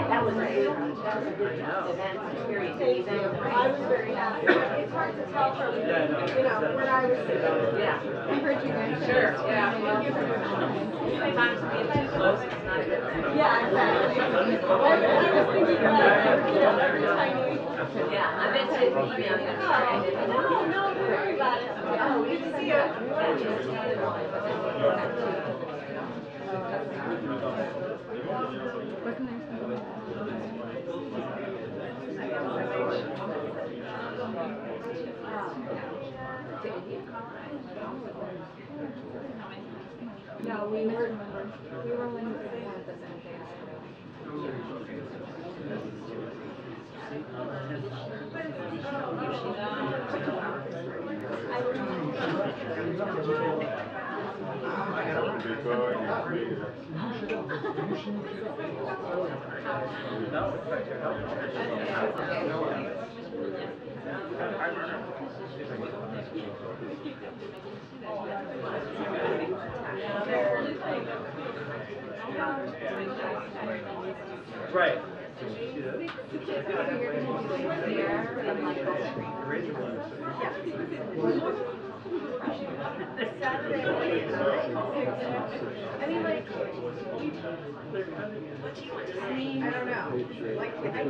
That was a good event experience. I was very happy. It's hard to tell from, when I was sitting. Yeah. I heard you guys. Sure, yeah. Sometimes being too close is not a good thing. Yeah, exactly. I was thinking every tiny. Yeah, I meant to email you. I'm sorry I didn't. No, don't worry about it. Oh, good to see you. No, we were when Right. I mean, like, I don't know. Like, I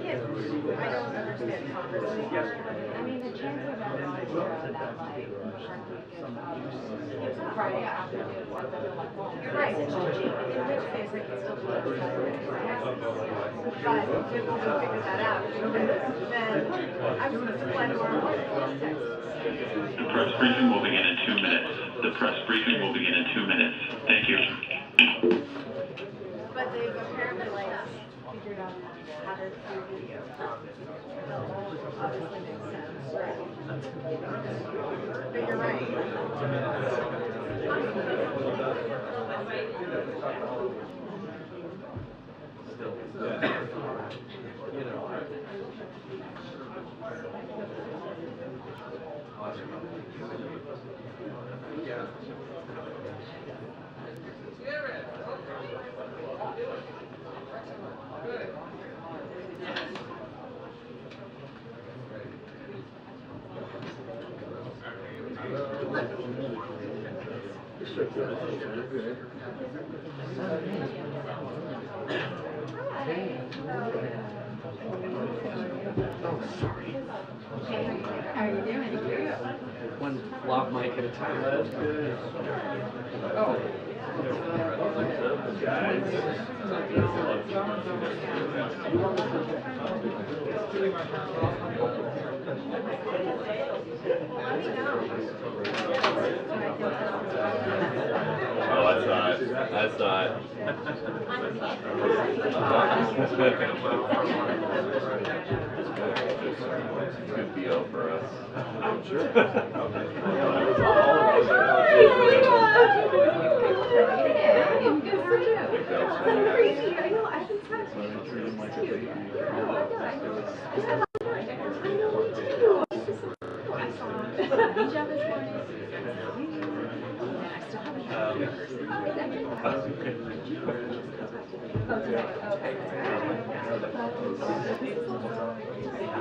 don't understand conversation. I mean, the chances of that Friday afternoon, you're right. In which case, I can still do it. But if we can figure that out, then I'm supposed to fly tomorrow morning. The press briefing will begin in 2 minutes. The press briefing will begin in 2 minutes. Thank you. But they've apparently figured out how to do video. Obviously makes sense, right? But you're right. How are you doing? One lock mic at a time. That's good. Oh. That's not. Good BO for us. I'm sure.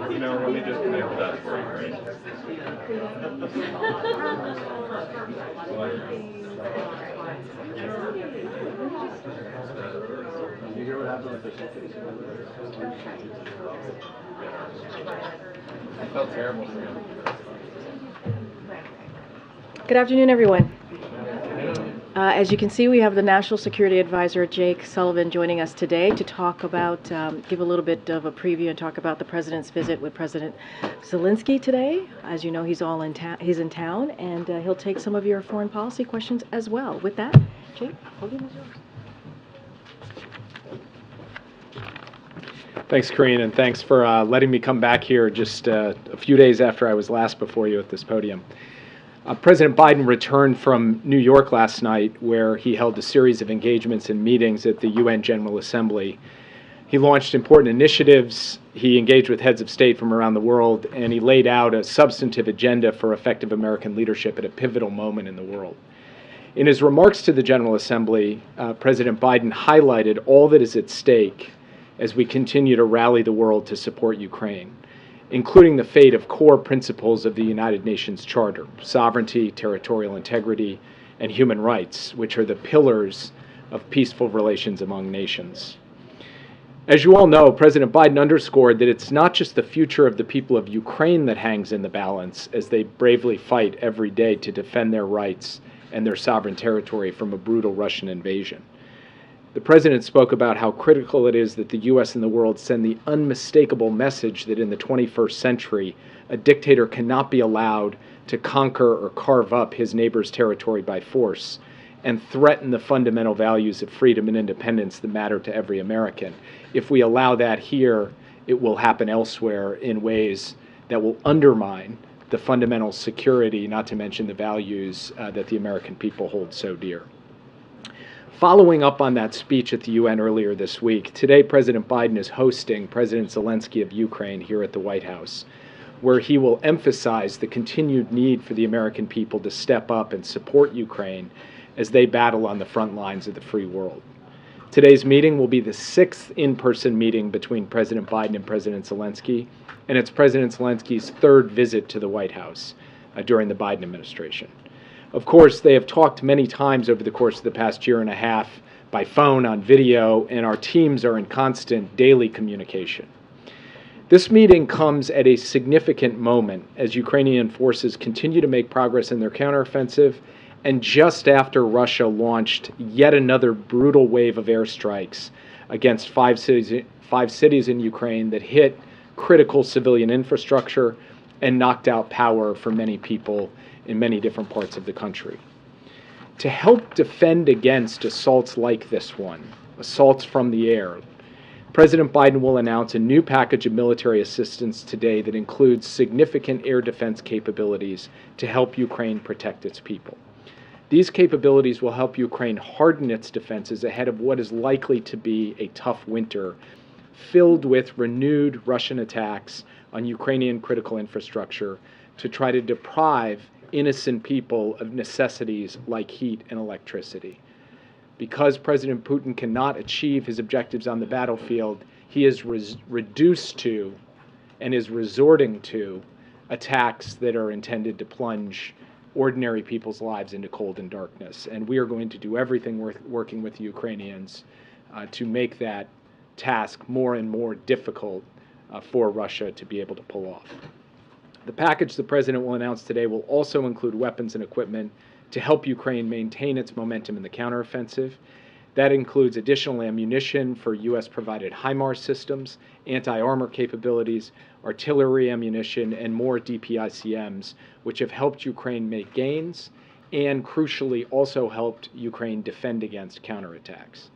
You know, let me just connect that for you, right? Did you hear what happened with the shit? I felt terrible for him. Good afternoon, everyone. As you can see, we have the National Security Advisor, Jake Sullivan, joining us today to talk about, give a little bit of a preview and talk about the President's visit with President Zelensky today. As you know, he's in town, and he'll take some of your foreign policy questions as well. With that, Jake, podium is yours. Thanks, Karine, and thanks for letting me come back here just a few days after I was last before you at this podium. President Biden returned from New York last night, where he held a series of engagements and meetings at the UN General Assembly. He launched important initiatives, he engaged with heads of state from around the world, and he laid out a substantive agenda for effective American leadership at a pivotal moment in the world. In his remarks to the General Assembly, President Biden highlighted all that is at stake as we continue to rally the world to support Ukraine, including the fate of core principles of the United Nations Charter: sovereignty, territorial integrity, and human rights, which are the pillars of peaceful relations among nations. As you all know, President Biden underscored that it's not just the future of the people of Ukraine that hangs in the balance as they bravely fight every day to defend their rights and their sovereign territory from a brutal Russian invasion. The President spoke about how critical it is that the U.S. and the world send the unmistakable message that in the 21st century, a dictator cannot be allowed to conquer or carve up his neighbor's territory by force and threaten the fundamental values of freedom and independence that matter to every American. If we allow that here, it will happen elsewhere in ways that will undermine the fundamental security, not to mention the values that the American people hold so dear. Following up on that speech at the UN earlier this week, today President Biden is hosting President Zelensky of Ukraine here at the White House, where he will emphasize the continued need for the American people to step up and support Ukraine as they battle on the front lines of the free world. Today's meeting will be the 6th in-person meeting between President Biden and President Zelensky, and it's President Zelensky's 3rd visit to the White House during the Biden administration. Of course, they have talked many times over the course of the past year and a half by phone, on video, and our teams are in constant daily communication. This meeting comes at a significant moment as Ukrainian forces continue to make progress in their counteroffensive, and just after Russia launched yet another brutal wave of airstrikes against five cities in Ukraine that hit critical civilian infrastructure and knocked out power for many people in many different parts of the country. To help defend against assaults like this one, assaults from the air, President Biden will announce a new package of military assistance today that includes significant air defense capabilities to help Ukraine protect its people. These capabilities will help Ukraine harden its defenses ahead of what is likely to be a tough winter, filled with renewed Russian attacks on Ukrainian critical infrastructure to try to deprive innocent people of necessities like heat and electricity. Because President Putin cannot achieve his objectives on the battlefield, he is reduced to and is resorting to attacks that are intended to plunge ordinary people's lives into cold and darkness. And we are going to do everything working with the Ukrainians to make that task more and more difficult for Russia to be able to pull off. The package the President will announce today will also include weapons and equipment to help Ukraine maintain its momentum in the counteroffensive. That includes additional ammunition for U.S.-provided HIMARS systems, anti-armor capabilities, artillery ammunition, and more DPICMs, which have helped Ukraine make gains and, crucially, also helped Ukraine defend against counterattacks.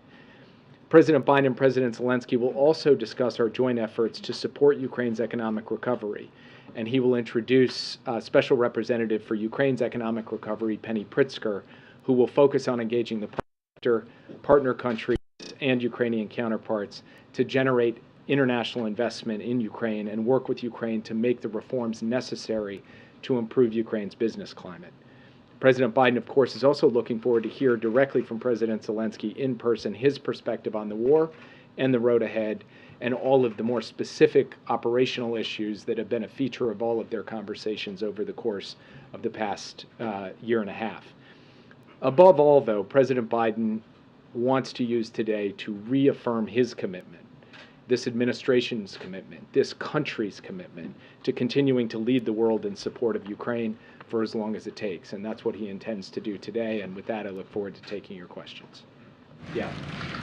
President Biden and President Zelensky will also discuss our joint efforts to support Ukraine's economic recovery, and he will introduce a special representative for Ukraine's economic recovery, Penny Pritzker, who will focus on engaging the partner countries and Ukrainian counterparts to generate international investment in Ukraine and work with Ukraine to make the reforms necessary to improve Ukraine's business climate. President Biden, of course, is also looking forward to hear directly from President Zelensky in person his perspective on the war and the road ahead, and all of the more specific operational issues that have been a feature of all of their conversations over the course of the past year and a half. Above all, though, President Biden wants to use today to reaffirm his commitment, this administration's commitment, this country's commitment to continuing to lead the world in support of Ukraine for as long as it takes. And that's what he intends to do today. And with that, I look forward to taking your questions. Yeah.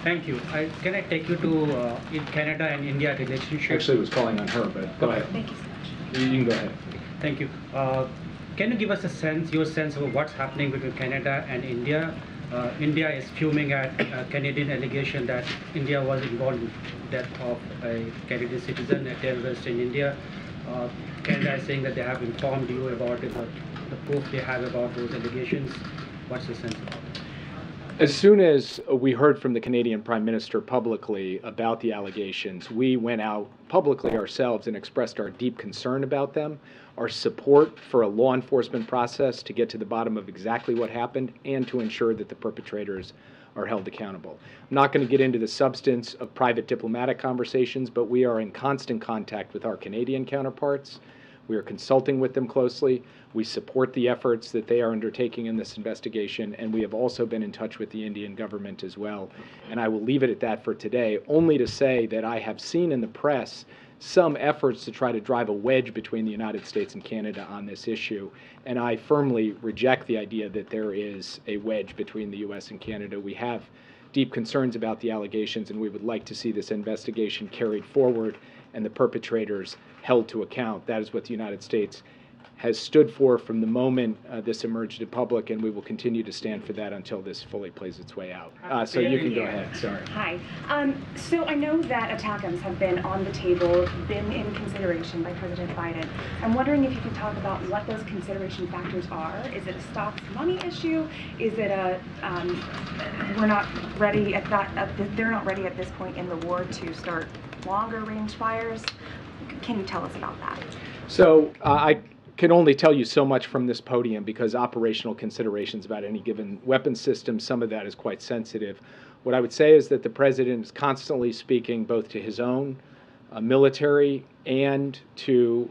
Thank you. Can I take you to in Canada and India relationship? Actually, I was calling on her, but go ahead. Thank you so much. You can go ahead. Thank you. Can you give us a sense, your sense of what's happening between Canada and India? India is fuming at a Canadian allegation that India was involved in the death of a Canadian citizen, a terrorist in India. Canada is saying that they have informed you about it, but the proof they have about those allegations. What's your sense about it? As soon as we heard from the Canadian Prime Minister publicly about the allegations, we went out publicly ourselves and expressed our deep concern about them, our support for a law enforcement process to get to the bottom of exactly what happened and to ensure that the perpetrators are held accountable. I'm not going to get into the substance of private diplomatic conversations, but we are in constant contact with our Canadian counterparts. We are consulting with them closely. We support the efforts that they are undertaking in this investigation, and we have also been in touch with the Indian government as well. And I will leave it at that for today, only to say that I have seen in the press some efforts to try to drive a wedge between the United States and Canada on this issue, and I firmly reject the idea that there is a wedge between the U.S. and Canada. We have deep concerns about the allegations, and we would like to see this investigation carried forward and the perpetrators held to account. That is what the United States has stood for from the moment this emerged in public, and we will continue to stand for that until this fully plays its way out. So you can go ahead. Sorry. Hi. So I know that ATACMS have been on the table, been in consideration by President Biden. I'm wondering if you can talk about what those consideration factors are. Is it a stocks money issue? Is it a we're not ready at that? They're not ready at this point in the war to start longer range fires? Can you tell us about that? So I can only tell you so much from this podium because operational considerations about any given weapon system, some of that is quite sensitive. What I would say is that the president is constantly speaking both to his own military and to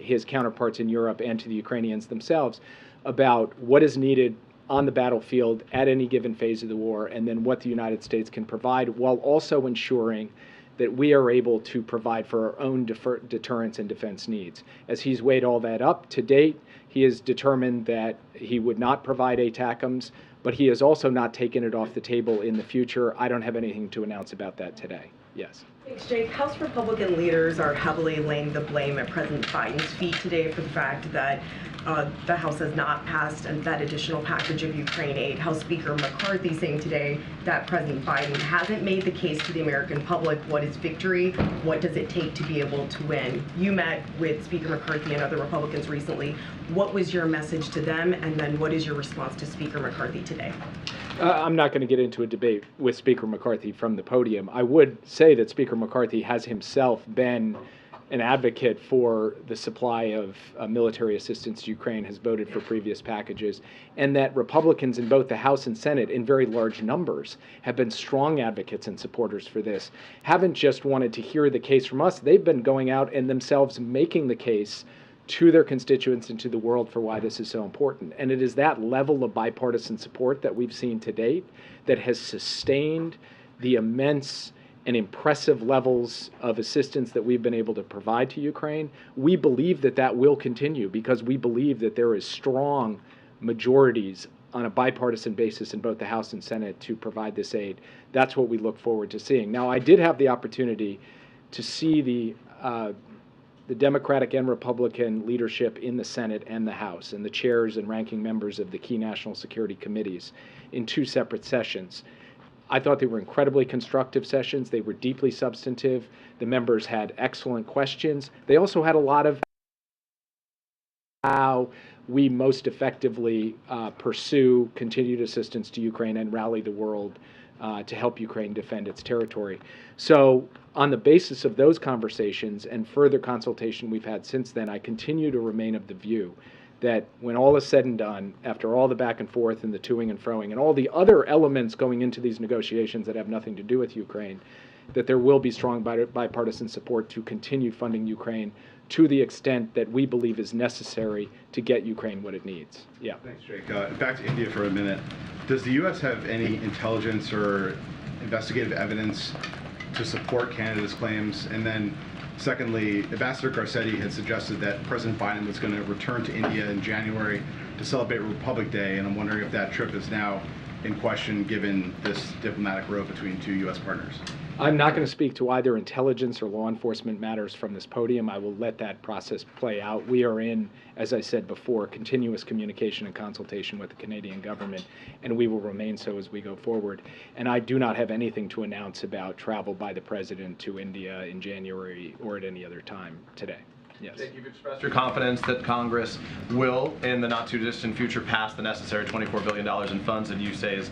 his counterparts in Europe and to the Ukrainians themselves about what is needed on the battlefield at any given phase of the war, and then what the United States can provide, while also ensuring that we are able to provide for our own deterrence and defense needs. As he's weighed all that up to date, he has determined that he would not provide ATACMS, but he has also not taken it off the table in the future. I don't have anything to announce about that today. Yes. Thanks, Jake. House Republican leaders are heavily laying the blame at President Biden's feet today for the fact that the House has not passed that additional package of Ukraine aid. House Speaker McCarthy saying today that President Biden hasn't made the case to the American public. What is victory? What does it take to be able to win? You met with Speaker McCarthy and other Republicans recently. What was your message to them? And then what is your response to Speaker McCarthy today? I'm not going to get into a debate with Speaker McCarthy from the podium. I would say that Speaker McCarthy has himself been an advocate for the supply of military assistance to Ukraine, has voted for previous packages, and that Republicans in both the House and Senate, in very large numbers, have been strong advocates and supporters for this. Haven't just wanted to hear the case from us, they've been going out and themselves making the case to their constituents and to the world for why this is so important. And it is that level of bipartisan support that we've seen to date that has sustained the immense and impressive levels of assistance that we've been able to provide to Ukraine. We believe that that will continue because we believe that there is strong majorities on a bipartisan basis in both the House and Senate to provide this aid. That's what we look forward to seeing. Now, I did have the opportunity to see the Democratic and Republican leadership in the Senate and the House, and the chairs and ranking members of the key national security committees in two separate sessions. I thought they were incredibly constructive sessions. They were deeply substantive. The members had excellent questions. They also had a lot of how we most effectively pursue continued assistance to Ukraine and rally the world to help Ukraine defend its territory. So on the basis of those conversations and further consultation we've had since then, I continue to remain of the view that when all is said and done, after all the back and forth and the toing and froing and all the other elements going into these negotiations that have nothing to do with Ukraine, that there will be strong bipartisan support to continue funding Ukraine to the extent that we believe is necessary to get Ukraine what it needs. Yeah. Thanks, Jake. Back to India for a minute. Does the U.S. have any intelligence or investigative evidence to support Canada's claims? And then secondly, Ambassador Garcetti had suggested that President Biden was going to return to India in January to celebrate Republic Day, and I'm wondering if that trip is now in question given this diplomatic row between two U.S. partners. I'm not going to speak to either intelligence or law enforcement matters from this podium. I will let that process play out. We are in, as I said before, continuous communication and consultation with the Canadian government, and we will remain so as we go forward. And I do not have anything to announce about travel by the President to India in January or at any other time today. Yes. Jake, you've expressed your confidence that Congress will, in the not-too-distant future, pass the necessary $24 billion in funds that you say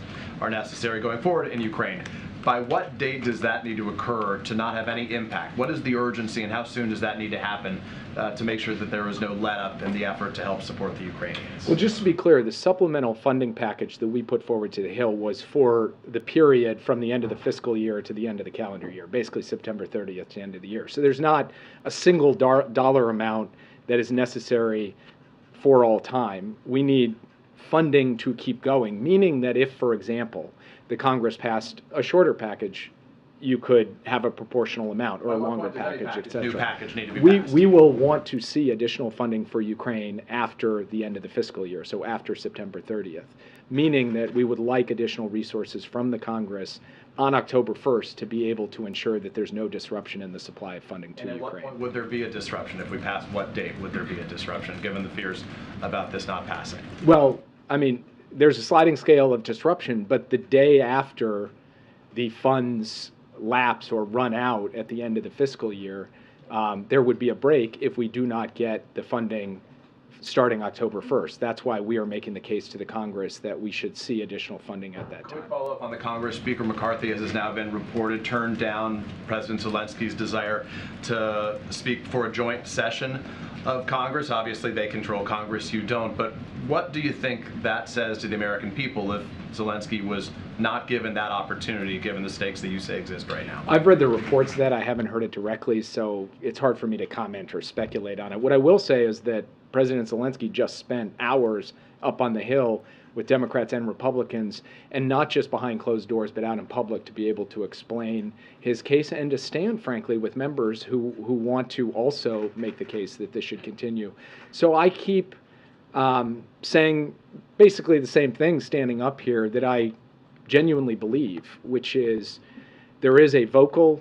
are necessary going forward in Ukraine. By what date does that need to occur to not have any impact? What is the urgency, and how soon does that need to happen to make sure that there is no let-up in the effort to help support the Ukrainians? Well, just to be clear, the supplemental funding package that we put forward to the Hill was for the period from the end of the fiscal year to the end of the calendar year, basically September 30th to the end of the year. So there's not a single dollar amount that is necessary for all time. We need funding to keep going, meaning that if, for example, the Congress passed a shorter package, you could have a proportional amount or a longer package, et cetera. New package need to be passed. We will want to see additional funding for Ukraine after the end of the fiscal year, so after September 30th, meaning that we would like additional resources from the Congress on October 1st to be able to ensure that there's no disruption in the supply of funding to Ukraine. And at what point would there be a disruption? If we pass, what date would there be a disruption, given the fears about this not passing? Well, I mean, there's a sliding scale of disruption, but the day after the funds lapse or run out at the end of the fiscal year, there would be a break if we do not get the funding starting October 1st. That's why we are making the case to the Congress that we should see additional funding at that time. Quick follow-up on the Congress. Speaker McCarthy, as has now been reported, turned down President Zelensky's desire to speak for a joint session of Congress. Obviously, they control Congress, you don't. But what do you think that says to the American people if Zelensky was not given that opportunity, given the stakes that you say exist right now? I've read the reports of that. I haven't heard it directly, so it's hard for me to comment or speculate on it. What I will say is that President Zelensky just spent hours up on the Hill with Democrats and Republicans, and not just behind closed doors, but out in public, to be able to explain his case and to stand, frankly, with members who want to also make the case that this should continue. So I keep saying basically the same thing standing up here that I genuinely believe, which is there is a vocal,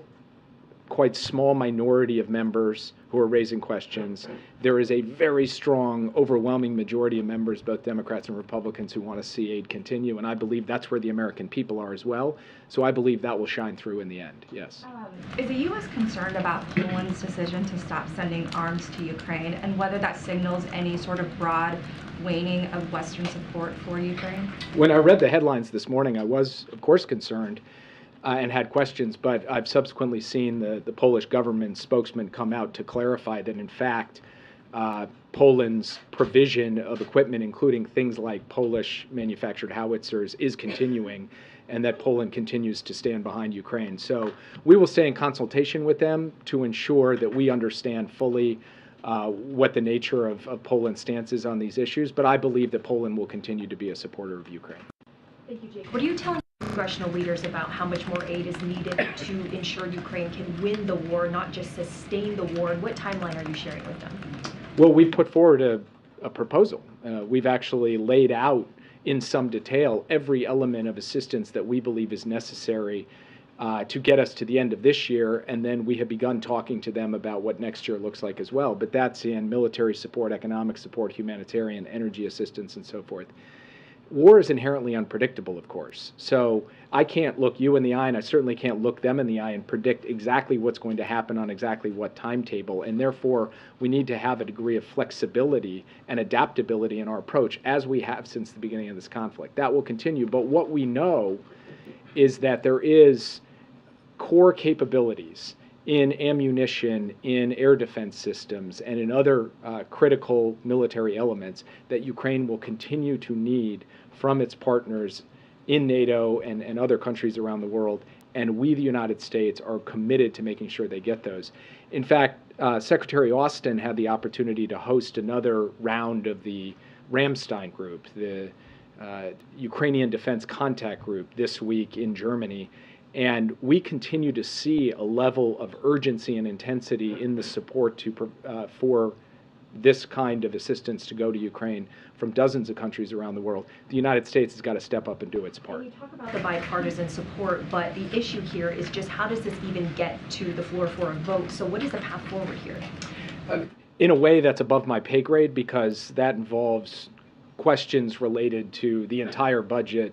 quite small minority of members who are raising questions. There is a very strong, overwhelming majority of members, both Democrats and Republicans, who want to see aid continue, and I believe that's where the American people are as well. So I believe that will shine through in the end, yes. Is the U.S. concerned about Poland's decision to stop sending arms to Ukraine, and whether that signals any sort of broad waning of Western support for Ukraine? When I read the headlines this morning, I was, of course, concerned and had questions, but I've subsequently seen the Polish government spokesman come out to clarify that, in fact, Poland's provision of equipment, including things like Polish manufactured howitzers, is continuing, and that Poland continues to stand behind Ukraine. So we will stay in consultation with them to ensure that we understand fully what the nature of Poland's stance is on these issues, but I believe that Poland will continue to be a supporter of Ukraine. Thank you, Jake. What are you telling congressional leaders about how much more aid is needed to ensure Ukraine can win the war, not just sustain the war, and what timeline are you sharing with them? Well, we put forward a proposal. We've actually laid out in some detail every element of assistance that we believe is necessary to get us to the end of this year, and then we have begun talking to them about what next year looks like as well. But that's in military support, economic support, humanitarian, energy assistance, and so forth. War is inherently unpredictable, of course. So I can't look you in the eye, and I certainly can't look them in the eye and predict exactly what's going to happen on exactly what timetable. And therefore, we need to have a degree of flexibility and adaptability in our approach, as we have since the beginning of this conflict. That will continue. But what we know is that there is core capabilities in ammunition, in air defense systems, and in other critical military elements that Ukraine will continue to need from its partners in NATO and other countries around the world. And we, the United States, are committed to making sure they get those. In fact, Secretary Austin had the opportunity to host another round of the Ramstein Group, the Ukrainian Defense Contact Group, this week in Germany. And we continue to see a level of urgency and intensity in the support for this kind of assistance to go to Ukraine from dozens of countries around the world. The United States has got to step up and do its part. And you talk about the bipartisan support, but the issue here is just how does this even get to the floor for a vote? So what is the path forward here? In a way, that's above my pay grade, because that involves questions related to the entire budget,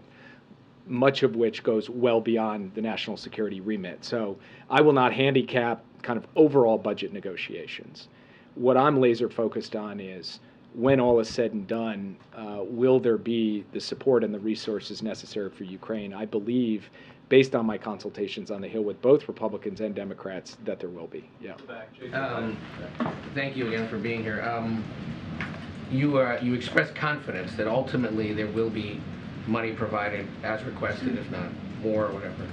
much of which goes well beyond the national security remit. So I will not handicap kind of overall budget negotiations. What I'm laser focused on is, when all is said and done, will there be the support and the resources necessary for Ukraine? I believe, based on my consultations on the Hill with both Republicans and Democrats, that there will be. Yeah. Thank you again for being here. You expressed confidence that ultimately there will be money provided as requested, if not more or whatever.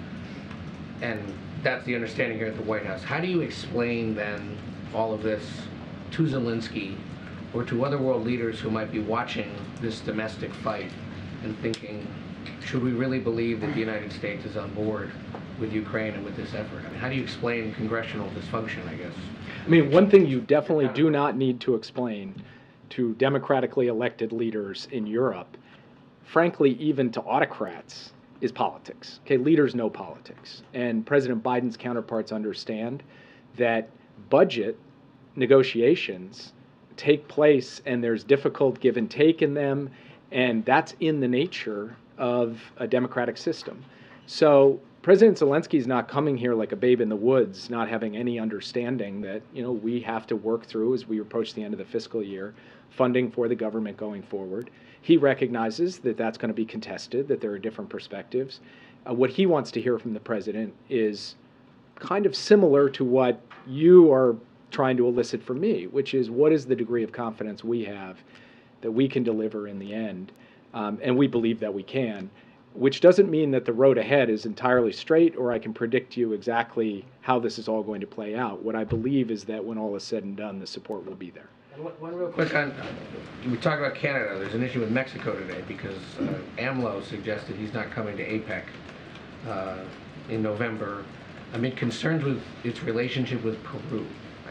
And that's the understanding here at the White House. How do you explain then all of this to Zelensky or to other world leaders who might be watching this domestic fight and thinking, should we really believe that the United States is on board with Ukraine and with this effort? I mean, how do you explain congressional dysfunction, I guess? I mean, one thing you definitely do not need to explain to democratically elected leaders in Europe, frankly, even to autocrats, is politics. Okay, leaders know politics. And President Biden's counterparts understand that budget negotiations take place and there's difficult give and take in them, and that's in the nature of a democratic system. So President Zelensky is not coming here like a babe in the woods, not having any understanding that, you know, we have to work through, as we approach the end of the fiscal year, funding for the government going forward. He recognizes that that's going to be contested, that there are different perspectives. What he wants to hear from the president is kind of similar to what you are trying to elicit from me, which is, what is the degree of confidence we have that we can deliver in the end? And we believe that we can, which doesn't mean that the road ahead is entirely straight or I can predict to you exactly how this is all going to play out. What I believe is that when all is said and done, the support will be there. One real quick on, we talked about Canada. There's an issue with Mexico today because AMLO suggested he's not coming to APEC in November amid concerns with its relationship with Peru.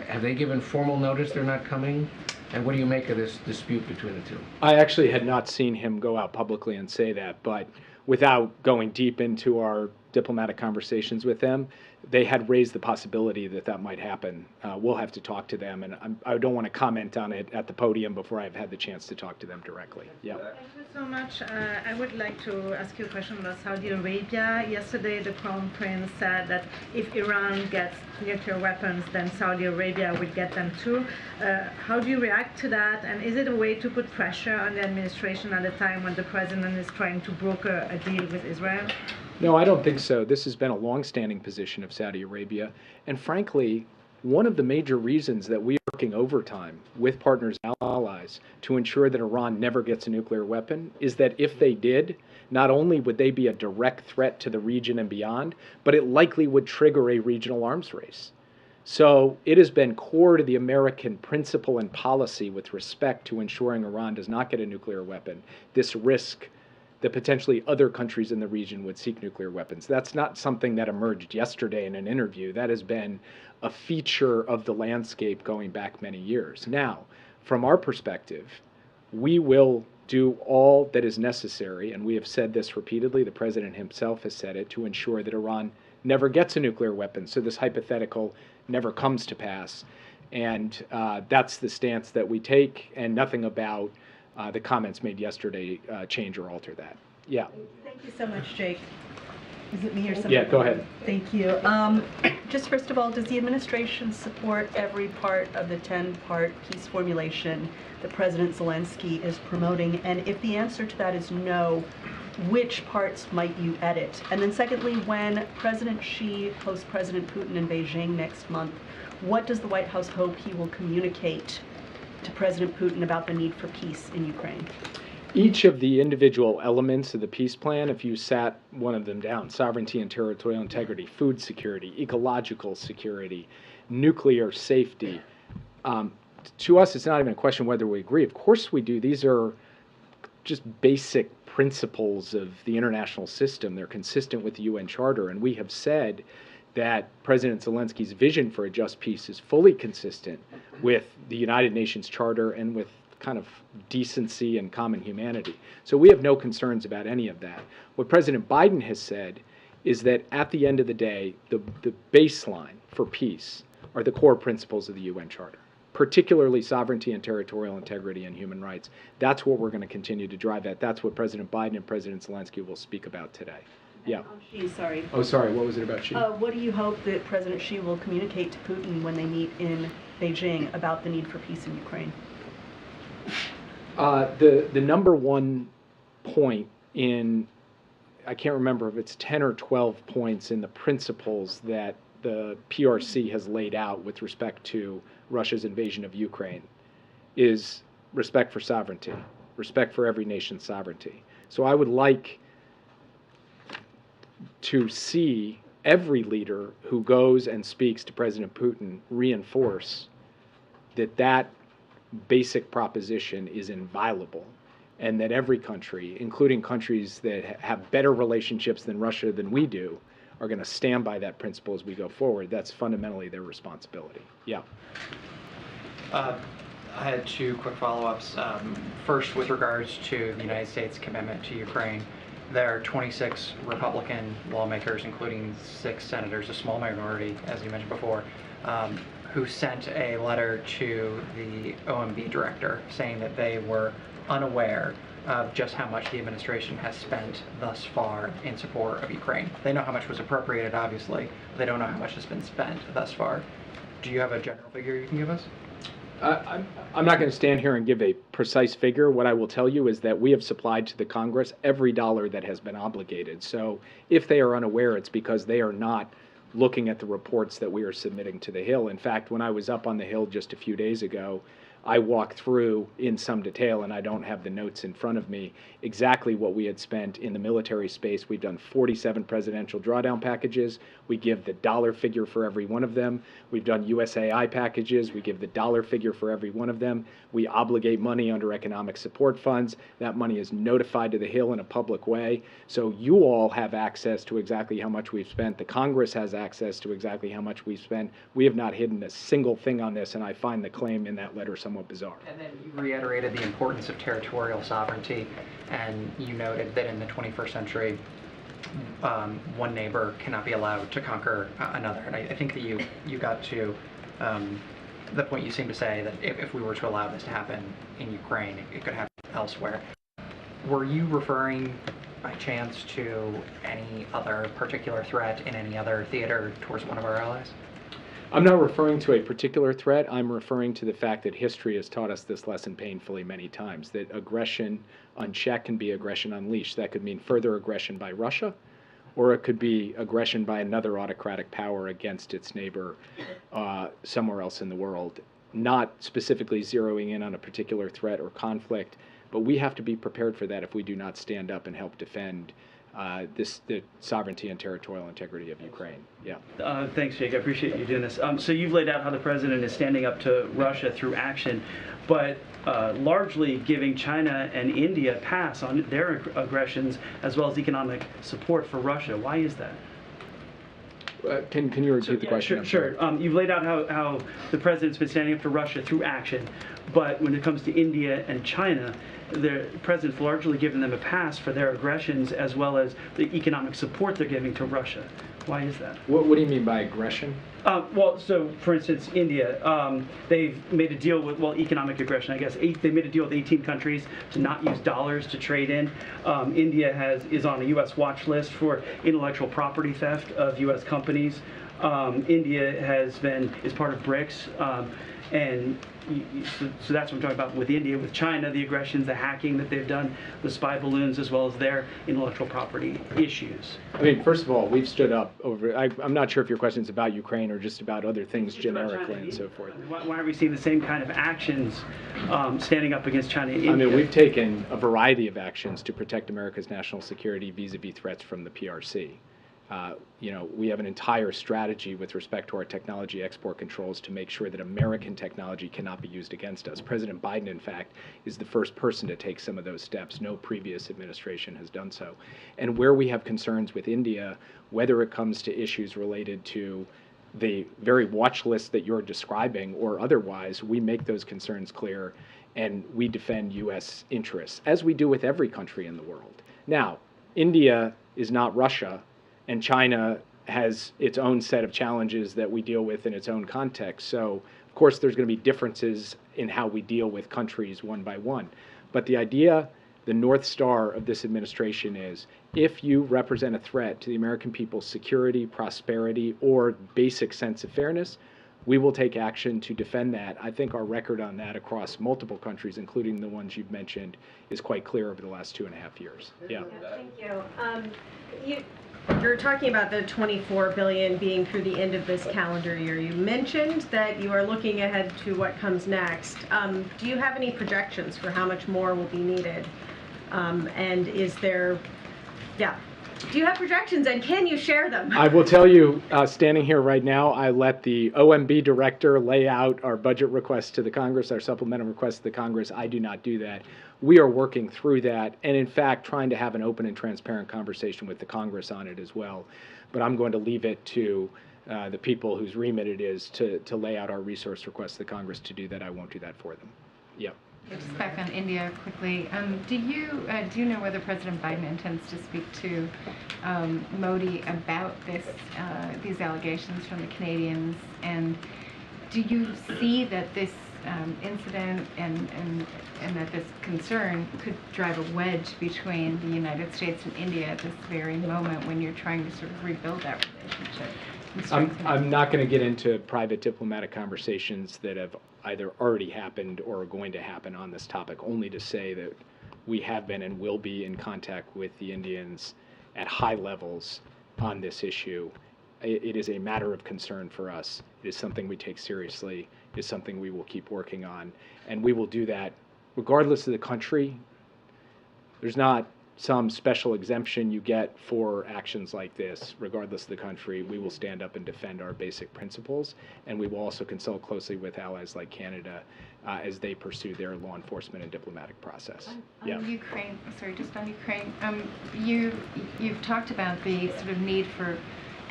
Have they given formal notice they're not coming? And what do you make of this dispute between the two? I actually had not seen him go out publicly and say that, but without going deep into our diplomatic conversations with them, they had raised the possibility that that might happen. We'll have to talk to them, and I don't want to comment on it at the podium before I've had the chance to talk to them directly. Yeah. Thank you so much. I would like to ask you a question about Saudi Arabia. Yesterday, the Crown Prince said that if Iran gets nuclear weapons, then Saudi Arabia would get them too. How do you react to that? And is it a way to put pressure on the administration at a time when the president is trying to broker a deal with Israel? No, I don't think so. This has been a long-standing position of Saudi Arabia. And frankly, one of the major reasons that we are working overtime with partners and allies to ensure that Iran never gets a nuclear weapon is that if they did, not only would they be a direct threat to the region and beyond, but it likely would trigger a regional arms race. So it has been core to the American principle and policy with respect to ensuring Iran does not get a nuclear weapon, this risk that potentially other countries in the region would seek nuclear weapons. That's not something that emerged yesterday in an interview. That has been a feature of the landscape going back many years. Now, from our perspective, we will do all that is necessary, and we have said this repeatedly, the president himself has said it, to ensure that Iran never gets a nuclear weapon, so this hypothetical never comes to pass. And that's the stance that we take, and nothing about the comments made yesterday change or alter that. Yeah. Thank you so much, Jake. Is it me or something? Yeah, go ahead. Thank you. Just first of all, does the administration support every part of the 10-part peace formulation that President Zelensky is promoting? And if the answer to that is no, which parts might you edit? And then secondly, when President Xi hosts President Putin in Beijing next month, what does the White House hope he will communicate to President Putin about the need for peace in Ukraine? Each of the individual elements of the peace plan, if you sat one of them down, sovereignty and territorial integrity, food security, ecological security, nuclear safety, to us it's not even a question whether we agree. Of course we do. These are just basic principles of the international system. They're consistent with the UN Charter, and we have said that President Zelensky's vision for a just peace is fully consistent with the United Nations Charter and with kind of decency and common humanity. So we have no concerns about any of that. What President Biden has said is that at the end of the day, the baseline for peace are the core principles of the UN Charter, particularly sovereignty and territorial integrity and human rights. That's what we're going to continue to drive at. That's what President Biden and President Zelensky will speak about today. Yeah. Xi, sorry. Oh, sorry, what was it about Xi? What do you hope that President Xi will communicate to Putin when they meet in Beijing about the need for peace in Ukraine? The number one point in, I can't remember if it's 10 or 12 points in the principles that the PRC has laid out with respect to Russia's invasion of Ukraine is respect for sovereignty, respect for every nation's sovereignty. So I would like to see every leader who goes and speaks to President Putin reinforce that that basic proposition is inviolable, and that every country, including countries that have better relationships than Russia than we do, are going to stand by that principle as we go forward. That's fundamentally their responsibility. Yeah. I had two quick follow-ups. First, with regards to the United States' commitment to Ukraine, there are 26 Republican lawmakers, including 6 senators, a small minority, as you mentioned before, who sent a letter to the OMB director saying that they were unaware of just how much the administration has spent thus far in support of Ukraine. They know how much was appropriated, obviously, but they don't know how much has been spent thus far. Do you have a general figure you can give us? I'm not going to stand here and give a precise figure. What I will tell you is that we have supplied to the Congress every dollar that has been obligated. So if they are unaware, it's because they are not looking at the reports that we are submitting to the Hill. In fact, when I was up on the Hill just a few days ago, I walked through in some detail, and I don't have the notes in front of me, exactly what we had spent in the military space. We've done 47 presidential drawdown packages. We give the dollar figure for every one of them. We've done USAI packages. We give the dollar figure for every one of them. We obligate money under economic support funds. That money is notified to the Hill in a public way. So you all have access to exactly how much we've spent. The Congress has access to exactly how much we've spent. We have not hidden a single thing on this, and I find the claim in that letter somewhat bizarre. And then you reiterated the importance of territorial sovereignty, and you noted that in the 21st century, one neighbor cannot be allowed to conquer another. And I think that you got to the point you seem to say that if we were to allow this to happen in Ukraine, it could happen elsewhere. Were you referring by chance to any other particular threat in any other theater towards one of our allies? I'm not referring to a particular threat. I'm referring to the fact that history has taught us this lesson painfully many times, that aggression unchecked can be aggression unleashed. That could mean further aggression by Russia, or it could be aggression by another autocratic power against its neighbor somewhere else in the world, not specifically zeroing in on a particular threat or conflict, but we have to be prepared for that if we do not stand up and help defend the sovereignty and territorial integrity of Ukraine. Yeah. Thanks, Jake. I appreciate you doing this. So you've laid out how the president is standing up to Russia through action, but largely giving China and India a pass on their aggressions as well as economic support for Russia. Why is that? Can you repeat the question? Sure. You've laid out how the president's been standing up to Russia through action, but when it comes to India and China, the president's largely given them a pass for their aggressions as well as the economic support they're giving to Russia. Why is that? What do you mean by aggression? Well, so for instance, India, they've made a deal with, well, economic aggression, I guess. They made a deal with 18 countries to not use dollars to trade in. India is on a U.S. watch list for intellectual property theft of U.S. companies. India is part of BRICS, and so that's what I'm talking about with India. With China, the aggressions, the hacking that they've done, the spy balloons, as well as their intellectual property issues. I mean, first of all, we've stood up over, I'm not sure if your question is about Ukraine or just about other things generically and so forth. Why aren't we seeing the same kind of actions standing up against China and India? I mean, we've taken a variety of actions to protect America's national security vis-a-vis threats from the PRC. We have an entire strategy with respect to our technology export controls to make sure that American technology cannot be used against us. President Biden, in fact, is the first person to take some of those steps. No previous administration has done so. And where we have concerns with India, whether it comes to issues related to the very watch list that you're describing or otherwise, we make those concerns clear and we defend U.S. interests, as we do with every country in the world. Now, India is not Russia, and China has its own set of challenges that we deal with in its own context. So, of course, there's going to be differences in how we deal with countries one by one. But the idea the North Star of this administration is, if you represent a threat to the American people's security, prosperity, or basic sense of fairness, we will take action to defend that. I think our record on that across multiple countries, including the ones you've mentioned, is quite clear over the last 2.5 years. Yeah. Thank you. You're talking about the $24 billion being through the end of this calendar year. You mentioned that you are looking ahead to what comes next. Do you have any projections for how much more will be needed? And is there, do you have projections, and can you share them? I will tell you, standing here right now, I let the OMB director lay out our budget requests to the Congress, our supplemental requests to the Congress. I do not do that. We are working through that, and in fact, trying to have an open and transparent conversation with the Congress on it as well. But I'm going to leave it to the people whose remit it is to lay out our resource requests to the Congress to do that. I won't do that for them. Yep. Just back on India quickly. Do you know whether President Biden intends to speak to Modi about these allegations from the Canadians? And do you see that this incident and that this concern could drive a wedge between the United States and India at this very moment when you're trying to sort of rebuild that relationship? I'm not going to get into private diplomatic conversations that have either already happened or are going to happen on this topic, only to say that we have been and will be in contact with the Indians at high levels on this issue. It is a matter of concern for us. It is something we take seriously. It is something we will keep working on. And we will do that regardless of the country. There's not some special exemption you get for actions like this. Regardless of the country, we will stand up and defend our basic principles, and we will also consult closely with allies like Canada as they pursue their law enforcement and diplomatic process. On Ukraine, sorry, just on Ukraine, you've talked about the sort of need for,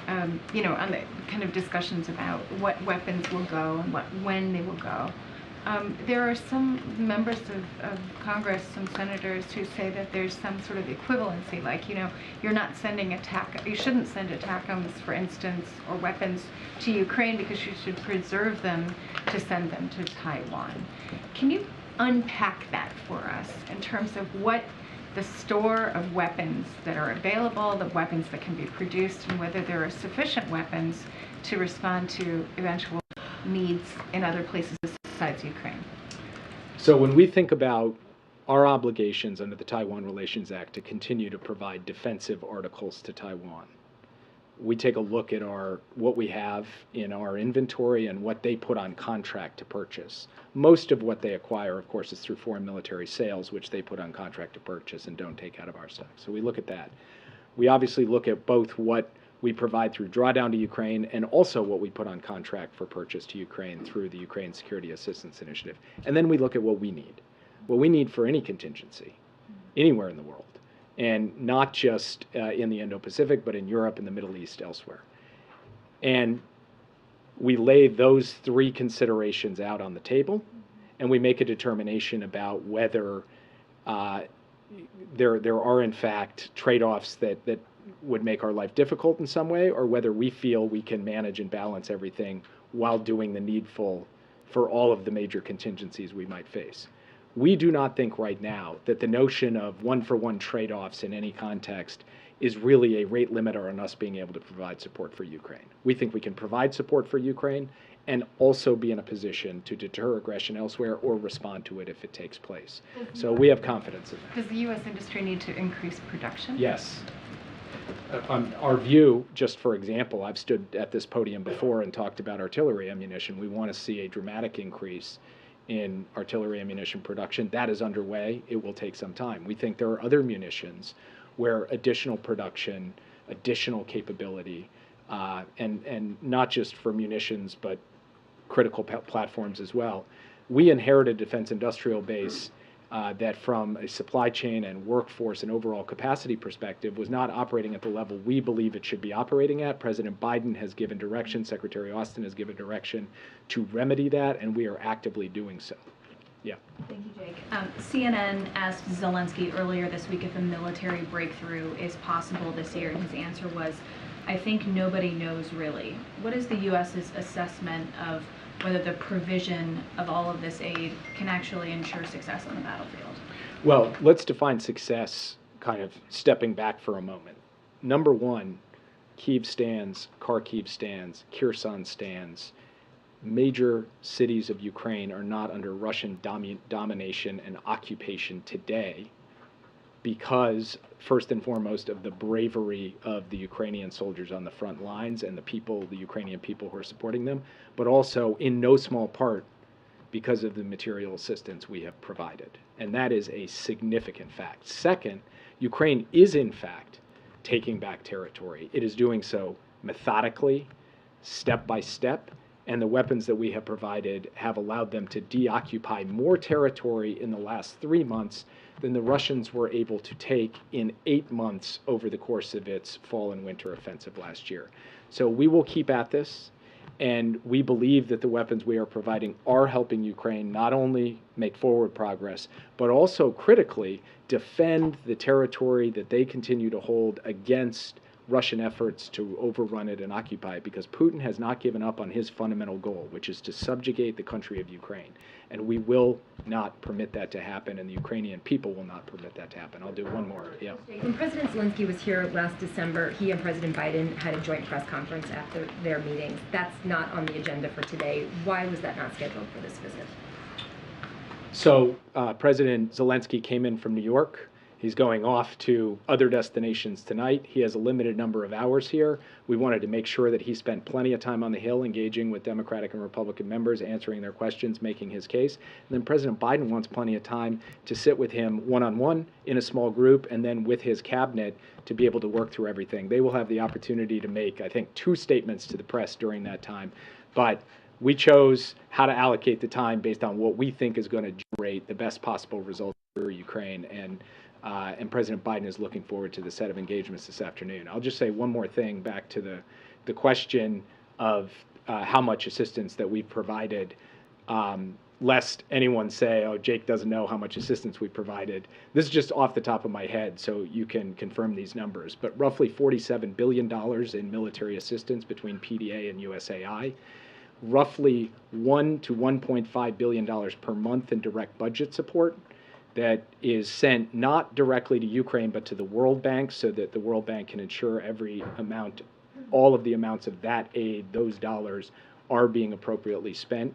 on the kind of discussions about what weapons will go and when they will go. There are some members of Congress, some senators, who say that there's some sort of equivalency, like, you're not sending you shouldn't send ATACMS, for instance, or weapons to Ukraine because you should preserve them to send them to Taiwan. Can you unpack that for us in terms of what the store of weapons that are available, the weapons that can be produced, and whether there are sufficient weapons to respond to eventual needs in other places besides Ukraine? So when we think about our obligations under the Taiwan Relations Act to continue to provide defensive articles to Taiwan, we take a look at what we have in our inventory and what they put on contract to purchase. Most of what they acquire, of course, is through foreign military sales, which they put on contract to purchase and don't take out of our stock. So we look at that. We obviously look at both what we provide through drawdown to Ukraine and also what we put on contract for purchase to Ukraine through the Ukraine Security Assistance Initiative. And then we look at what we need for any contingency anywhere in the world, and not just in the Indo-Pacific, but in Europe, in the Middle East, elsewhere. And we lay those three considerations out on the table, and we make a determination about whether there are, in fact, trade-offs that would make our life difficult in some way, or whether we feel we can manage and balance everything while doing the needful for all of the major contingencies we might face. We do not think right now that the notion of one-for-one trade-offs in any context is really a rate limiter on us being able to provide support for Ukraine. We think we can provide support for Ukraine and also be in a position to deter aggression elsewhere or respond to it if it takes place. So we have confidence in that. Does the U.S. industry need to increase production? Yes. Our view, just for example, I've stood at this podium before and talked about artillery ammunition. We want to see a dramatic increase in artillery ammunition production. That is underway. It will take some time. We think there are other munitions where additional production, additional capability, and not just for munitions, but critical platforms as well. We inherited a defense industrial base that from a supply chain and workforce and overall capacity perspective was not operating at the level we believe it should be operating at. President Biden has given direction, Secretary Austin has given direction to remedy that, and we are actively doing so. Yeah. Thank you, Jake. CNN asked Zelensky earlier this week if a military breakthrough is possible this year, and his answer was, I think nobody knows really. What is the U.S.'s assessment of whether the provision of all of this aid can actually ensure success on the battlefield? Well, let's define success kind of stepping back for a moment. Number one, Kyiv stands, Kharkiv stands, Kherson stands. Major cities of Ukraine are not under Russian domination and occupation today because, first and foremost, of the bravery of the Ukrainian soldiers on the front lines and the Ukrainian people who are supporting them, but also in no small part because of the material assistance we have provided. And that is a significant fact. Second, Ukraine is in fact taking back territory. It is doing so methodically, step by step, and the weapons that we have provided have allowed them to deoccupy more territory in the last 3 months than the Russians were able to take in 8 months over the course of its fall and winter offensive last year. So we will keep at this, and we believe that the weapons we are providing are helping Ukraine not only make forward progress, but also critically defend the territory that they continue to hold against Russian efforts to overrun it and occupy it, because Putin has not given up on his fundamental goal, which is to subjugate the country of Ukraine. And we will not permit that to happen, and the Ukrainian people will not permit that to happen. I'll do one more. Yeah. When President Zelensky was here last December, he and President Biden had a joint press conference after their meetings. That's not on the agenda for today. Why was that not scheduled for this visit? So President Zelensky came in from New York. He's going off to other destinations tonight. He has a limited number of hours here. We wanted to make sure that he spent plenty of time on the Hill engaging with Democratic and Republican members, answering their questions, making his case. And then President Biden wants plenty of time to sit with him one-on-one in a small group and then with his cabinet to be able to work through everything. They will have the opportunity to make, I think, 2 statements to the press during that time. But we chose how to allocate the time based on what we think is going to generate the best possible results for Ukraine. And President Biden is looking forward to the set of engagements this afternoon. I'll just say one more thing back to the question of how much assistance that we've provided, lest anyone say, oh, Jake doesn't know how much assistance we provided. This is just off the top of my head, so you can confirm these numbers. But roughly $47 billion in military assistance between PDA and USAI. Roughly $1 to $1.5 billion per month in direct budget support that is sent not directly to Ukraine, but to the World Bank, so that the World Bank can ensure every amount, all of the amounts of that aid, those dollars, are being appropriately spent.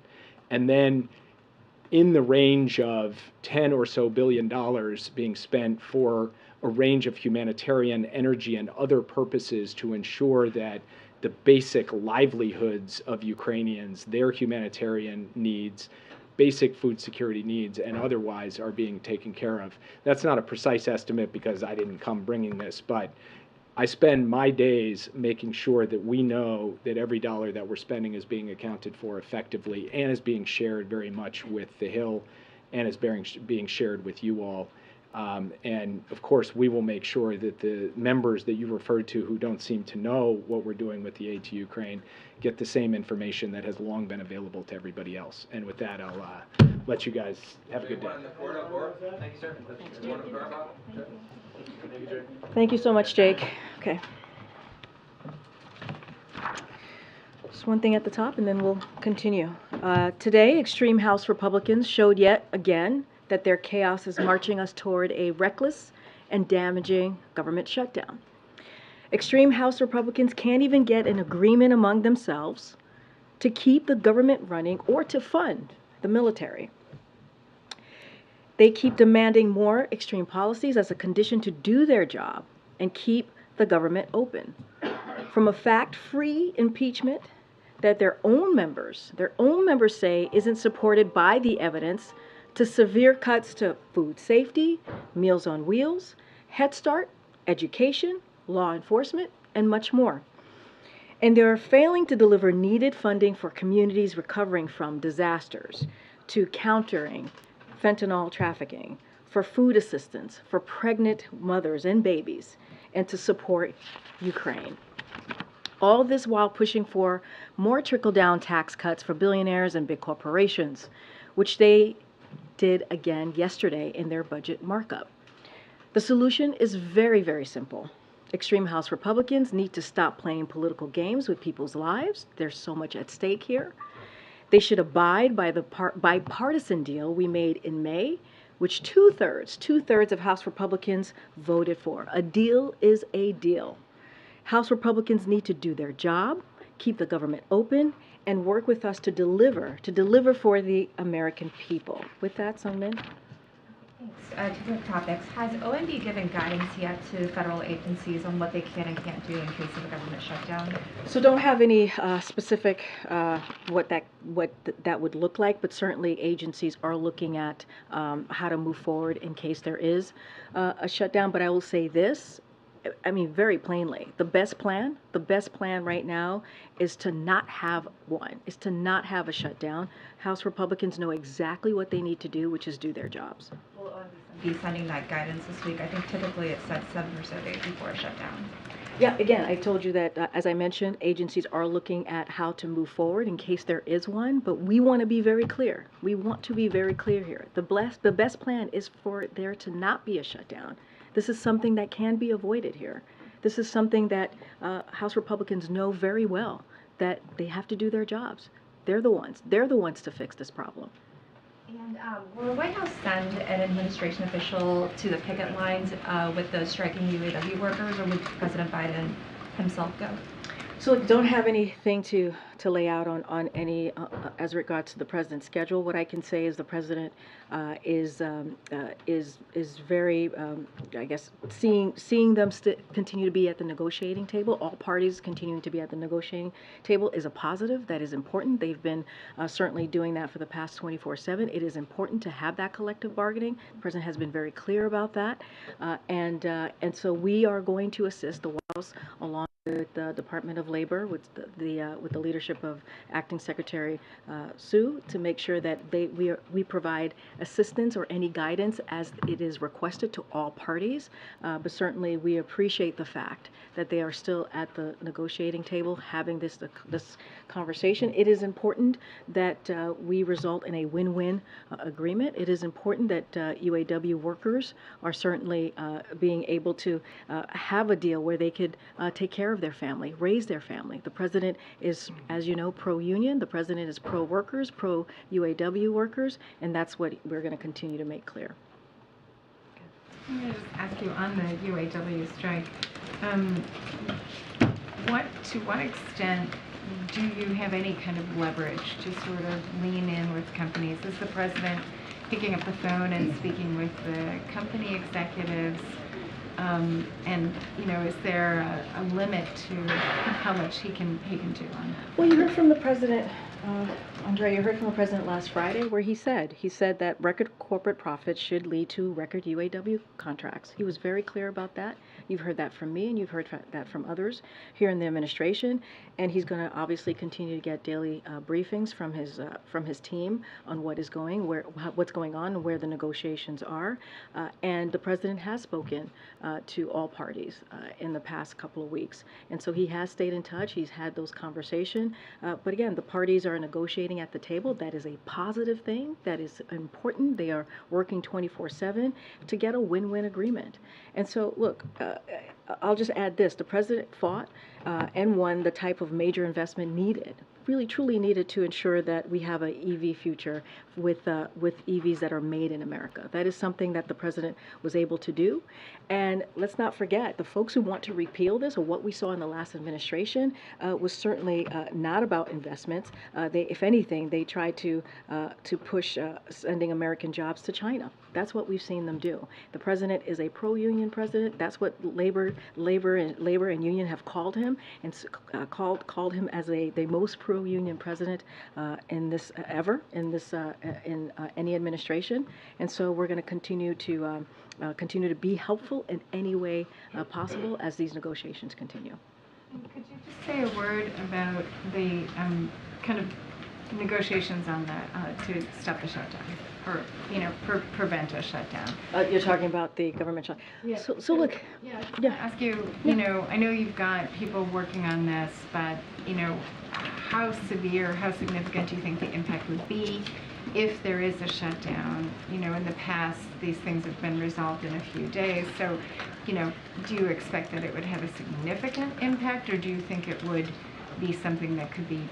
And then in the range of $10 or so billion being spent for a range of humanitarian, energy, and other purposes to ensure that the basic livelihoods of Ukrainians, their humanitarian needs, basic food security needs, and otherwise are being taken care of. That's not a precise estimate because I didn't come bringing this, but I spend my days making sure that we know that every dollar that we're spending is being accounted for effectively and is being shared very much with the Hill and is being shared with you all. And of course, we will make sure that the members that you referred to who don't seem to know what we're doing with the aid to Ukraine get the same information that has long been available to everybody else. And with that, I'll let you guys have a good day. Thank you, sir. Thank you so much, Jake. Okay. Just one thing at the top, and then we'll continue. Today, extreme House Republicans showed yet again that their chaos is marching us toward a reckless and damaging government shutdown. Extreme House Republicans can't even get an agreement among themselves to keep the government running or to fund the military. They keep demanding more extreme policies as a condition to do their job and keep the government open. From a fact-free impeachment that their own members say isn't supported by the evidence, to severe cuts to food safety, Meals on Wheels, Head Start, education, law enforcement, and much more. And they are failing to deliver needed funding for communities recovering from disasters, to countering fentanyl trafficking, for food assistance for pregnant mothers and babies, and to support Ukraine. All this while pushing for more trickle-down tax cuts for billionaires and big corporations, which they did again yesterday in their budget markup. The solution is very, very simple. Extreme House Republicans need to stop playing political games with people's lives. There's so much at stake here. They should abide by the bipartisan deal we made in May which two-thirds of House Republicans voted for. A deal is a deal. House Republicans need to do their job, keep the government open, and work with us to deliver for the American people. With that, Sungmin. Thanks. To the topics, has OMB given guidance yet to federal agencies on what they can and can't do in case of a government shutdown? So don't have any specific what that would look like, but certainly agencies are looking at how to move forward in case there is a shutdown. But I will say this, I mean, very plainly, the best plan right now is to not have one, is to not have a shutdown. House Republicans know exactly what they need to do, which is do their jobs. Will OMB be sending that guidance this week? I think typically it's said 7 or so days before a shutdown. Yeah, again, I told you that, as I mentioned, agencies are looking at how to move forward in case there is one, but we want to be very clear. We want to be very clear here. The best plan is for there to not be a shutdown. This is something that can be avoided here. This is something that House Republicans know very well, that they have to do their jobs. They're the ones to fix this problem. And will the White House send an administration official to the picket lines with those striking UAW workers, or would President Biden himself go? So don't have anything to lay out on any as regards to the president's schedule. What I can say is the president is very, I guess, seeing them continue to be at the negotiating table. All parties continuing to be at the negotiating table is a positive. That is important. They've been certainly doing that for the past 24/7. It is important to have that collective bargaining. The president has been very clear about that, and so we are going to assist the White House along with the Department of Labor, with the leadership of Acting Secretary Sue, to make sure that we provide assistance or any guidance as it is requested to all parties. But certainly we appreciate the fact that they are still at the negotiating table having this conversation. It is important that we result in a win-win agreement. It is important that UAW workers are certainly being able to have a deal where they could take care of their family, raise their family. The president is, as you know, pro-union. The president is pro-workers, pro-UAW workers, and that's what we're going to continue to make clear. I'm going to just ask you on the UAW strike, to what extent do you have any kind of leverage to sort of lean in with companies? Is the president picking up the phone and speaking with the company executives? And is there a limit to how much he can do on that? Well, you heard from the president, Andre. You heard from the president last Friday, where he said that record corporate profits should lead to record UAW contracts. He was very clear about that. You've heard that from me, and you've heard that from others here in the administration. And he's going to obviously continue to get daily briefings from his team on what's going on, and where the negotiations are. And the president has spoken to all parties in the past couple of weeks, and so he has stayed in touch. He's had those conversations. But again, the parties are negotiating at the table. That is a positive thing. That is important. They are working 24/7 to get a win-win agreement. And so, look, I'll just add this. The president fought and won the type of major investment needed, really truly needed, to ensure that we have an EV future with EVs that are made in America. That is something that the president was able to do. And let's not forget, the folks who want to repeal this, or what we saw in the last administration, was certainly not about investments. If anything, they tried to push sending American jobs to China. That's what we've seen them do. The president is a pro-union president. That's what labor and union have called him, and called him as the most pro-union president in any administration. And so we're going to continue to be helpful in any way possible as these negotiations continue. Could you just say a word about the kind of negotiations on that to stop the shutdown, or prevent a shutdown? You're talking about the government shutdown. Yeah. So look. Yeah. I want to ask you. I know you've got people working on this, but how severe, how significant do you think the impact would be if there is a shutdown? In the past, these things have been resolved in a few days. So, do you expect that it would have a significant impact, or do you think it would be something that could be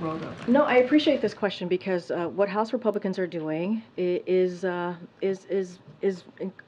rolled over? No, I appreciate this question because what House Republicans are doing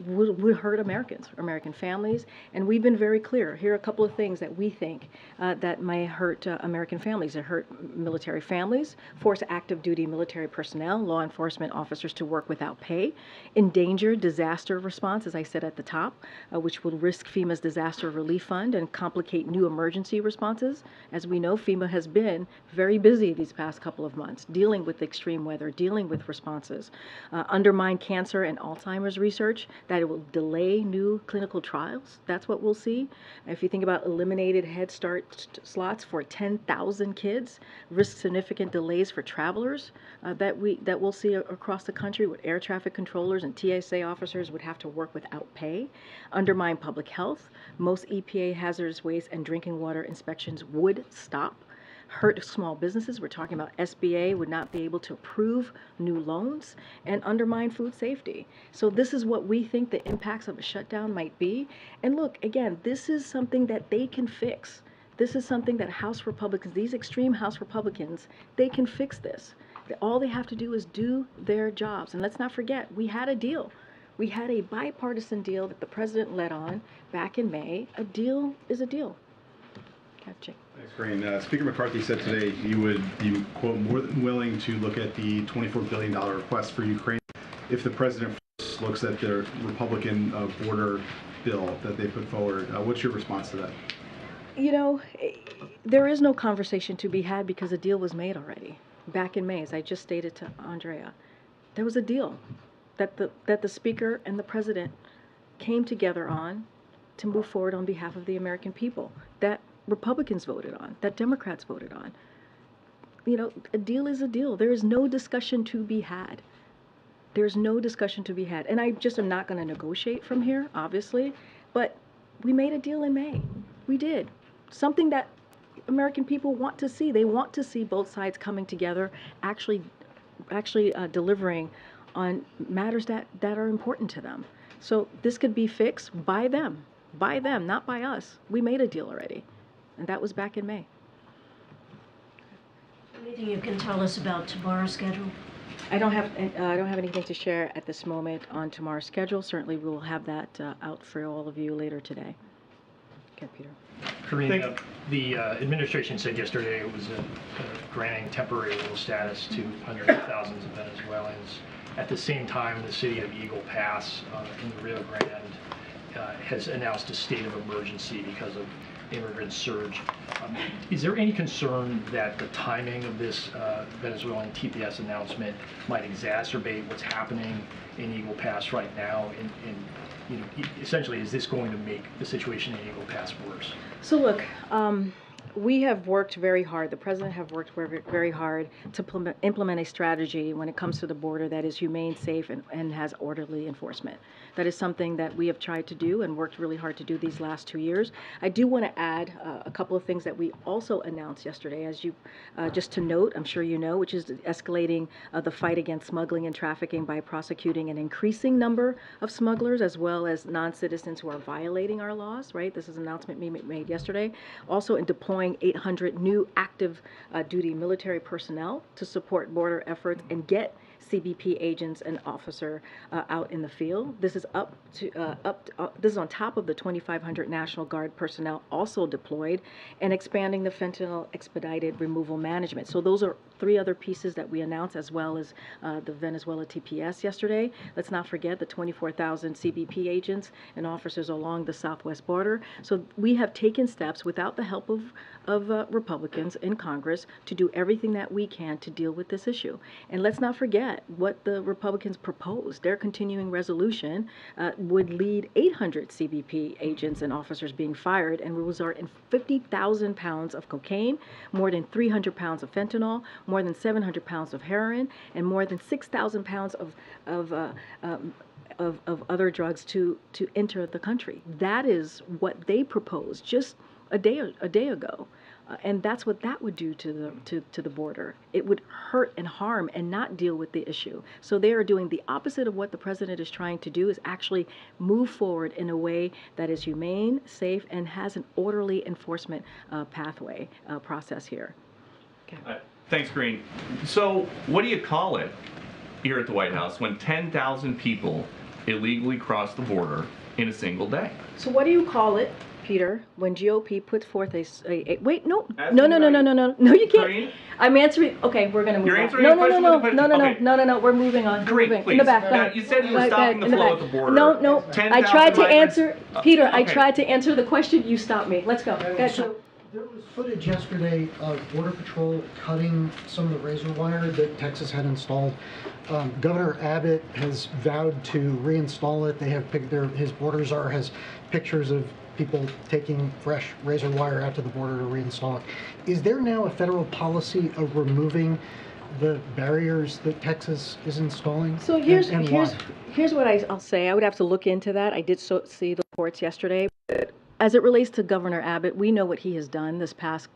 would hurt Americans, American families, and we've been very clear. Here are a couple of things that we think that may hurt American families. It hurt military families, force active duty military personnel, law enforcement officers to work without pay, endanger disaster response, as I said at the top, which will risk FEMA's disaster relief fund and complicate new emergency responses. As we know, FEMA has been very busy these past couple of months, dealing with extreme weather, dealing with responses, undermine cancer and Alzheimer's research, that it will delay new clinical trials. That's what we'll see. If you think about eliminated Head Start slots for 10,000 kids, risk significant delays for travelers that we'll see across the country, with air traffic controllers and TSA officers would have to work without pay, undermine public health. Most EPA hazardous waste and drinking water inspections would stop. Hurt small businesses. We're talking about SBA would not be able to approve new loans, and undermine food safety. So this is what we think the impacts of a shutdown might be. And look, again, this is something that they can fix. This is something that House Republicans, these extreme House Republicans, they can fix this. All they have to do is do their jobs. And let's not forget, we had a deal. We had a bipartisan deal that the president led on back in May. A deal is a deal. Catching. Thanks, Karine. Speaker McCarthy said today he would be, quote, more than willing to look at the $24 billion request for Ukraine if the president first looks at the Republican border bill that they put forward. What's your response to that? You know, there is no conversation to be had because a deal was made already back in May, as I just stated to Andrea. There was a deal that the speaker and the president came together on to move forward on behalf of the American people, that Republicans voted on, that Democrats voted on. You know, a deal is a deal. There is no discussion to be had. There's no discussion to be had. And I just am not going to negotiate from here, obviously, but we made a deal in May. We did. Something that American people want to see. They want to see both sides coming together, actually delivering on matters that are important to them. So this could be fixed by them, not by us. We made a deal already, and that was back in May. Anything you can tell us about tomorrow's schedule? I don't have anything to share at this moment on tomorrow's schedule. Certainly, we will have that out for all of you later today. Okay, Peter. Karine, the administration said yesterday it was granting temporary legal status to hundreds of thousands of Venezuelans. At the same time, the city of Eagle Pass in the Rio Grande has announced a state of emergency because of immigrant surge. Is there any concern that the timing of this Venezuelan TPS announcement might exacerbate what's happening in Eagle Pass right now? You know, essentially, is this going to make the situation in Eagle Pass worse? So look, we have worked very hard, the president have worked very hard to implement a strategy when it comes to the border that is humane, safe, and has orderly enforcement. That is something that we have tried to do and worked really hard to do these last 2 years. I do want to add a couple of things that we also announced yesterday, as you, just to note, I'm sure you know, which is escalating the fight against smuggling and trafficking by prosecuting an increasing number of smugglers as well as non-citizens who are violating our laws, right? This is an announcement we made yesterday. Also in deploying 800 new active duty military personnel to support border efforts and get CBP agents and officer out in the field. This is this is on top of the 2,500 National Guard personnel also deployed, and expanding the fentanyl expedited removal management. So those are 3 other pieces that we announced, as well as the Venezuela TPS yesterday. Let's not forget the 24,000 CBP agents and officers along the southwest border. So we have taken steps without the help of Republicans in Congress to do everything that we can to deal with this issue. And let's not forget what the Republicans proposed. Their continuing resolution would lead 800 CBP agents and officers being fired and will result in 50,000 pounds of cocaine, more than 300 pounds of fentanyl, more than 700 pounds of heroin, and more than 6,000 pounds of other drugs to enter the country. That is what they proposed just a day ago. And that's what that would do to the border. It would hurt and harm and not deal with the issue. So they are doing the opposite of what the president is trying to do, is actually move forward in a way that is humane, safe, and has an orderly enforcement pathway process here. Okay. Thanks, Karine. So what do you call it here at the White House when 10,000 people illegally cross the border in a single day? So what do you call it, Peter, when GOP puts forth wait, no, you can't. Karine? I'm answering. Okay, we're gonna move You're on. answering No, a no, question no, with a no, question. no, no, Okay. no, no, no. We're moving on. We're Karine, moving. please. In the back. Go Now, ahead. you said you were Go ahead, stopping the in flow back. at the border. No, no. 10,000 I tried to migrants- answer, Peter. I okay. tried to answer the question. You stopped me. Let's go. Go ahead. So there was footage yesterday of Border Patrol cutting some of the razor wire that Texas had installed. Governor Abbott has vowed to reinstall it. They have his border czar has pictures of people taking fresh razor wire out to the border to reinstall it. Is there now a federal policy of removing the barriers that Texas is installing? So here's and here's what I'll say. I would have to look into that. I did see the reports yesterday. As it relates to Governor Abbott, we know what he has done these past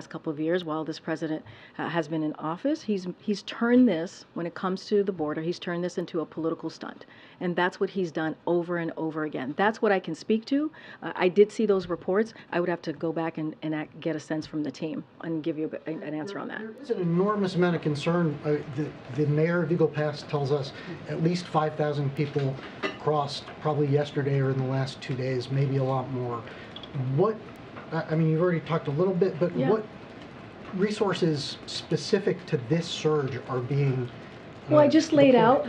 couple of years while this president has been in office. He's turned this, when it comes to the border, he's turned this into a political stunt, and that's what he's done over and over again. That's what I can speak to. I did see those reports. I would have to go back and get a sense from the team and give you an answer on that. There is an enormous amount of concern. The mayor of Eagle Pass tells us at least 5,000 people crossed probably yesterday or in the last 2 days, maybe a lot more. What, I mean, you've already talked a little bit, but Yeah. what resources specific to this surge are being Well, I just laid out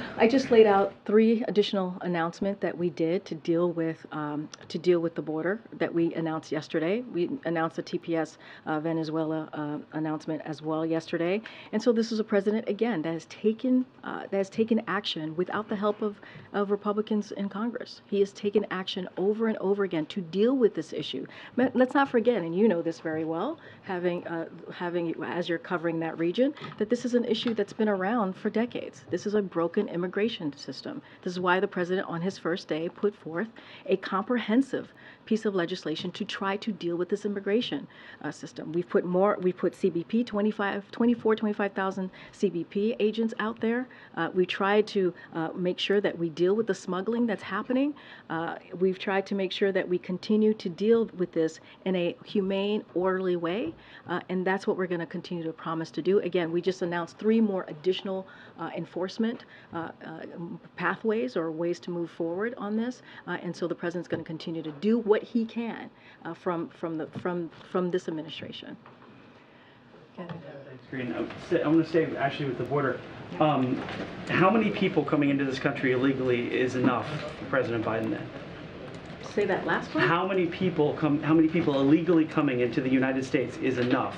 3 additional announcements that we did to deal with the border that we announced yesterday. We announced the TPS Venezuela announcement as well yesterday, and so this is a president again that has taken action without the help of Republicans in Congress. He has taken action over and over again to deal with this issue. But let's not forget, and you know this very well, having as you're covering that region, that this is an issue that's been around for decades. This is a broken immigration system. This is why the president on his first day put forth a comprehensive piece of legislation to try to deal with this immigration system. We put CBP, 25,000 CBP agents out there. We tried to make sure that we deal with the smuggling that's happening. We've tried to make sure that we continue to deal with this in a humane, orderly way, and that's what we're going to continue to promise to do. Again, we just announced 3 more additional enforcement pathways or ways to move forward on this, and so the president's going to continue to do what he can from this administration. Thanks, Karine. I want to stay actually with the border. How many people coming into this country illegally is enough for President Biden then? Say that last part? How many people illegally coming into the United States is enough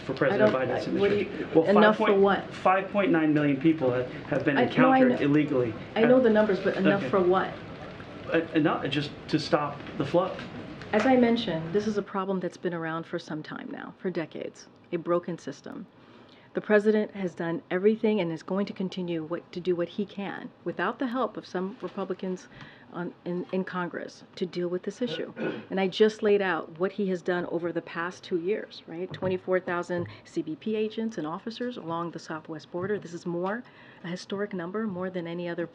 for President Biden's administration? Enough for what? 5.9 million people have been encountered illegally. I know the numbers, but enough for what? Enough just to stop the flow. As I mentioned, this is a problem that's been around for some time now, for decades, a broken system. The president has done everything and is going to continue to do what he can, without the help of some Republicans in Congress, to deal with this issue. And I just laid out what he has done over the past 2 years, right? 24,000 CBP agents and officers along the southwest border. This is a historic number, more than any other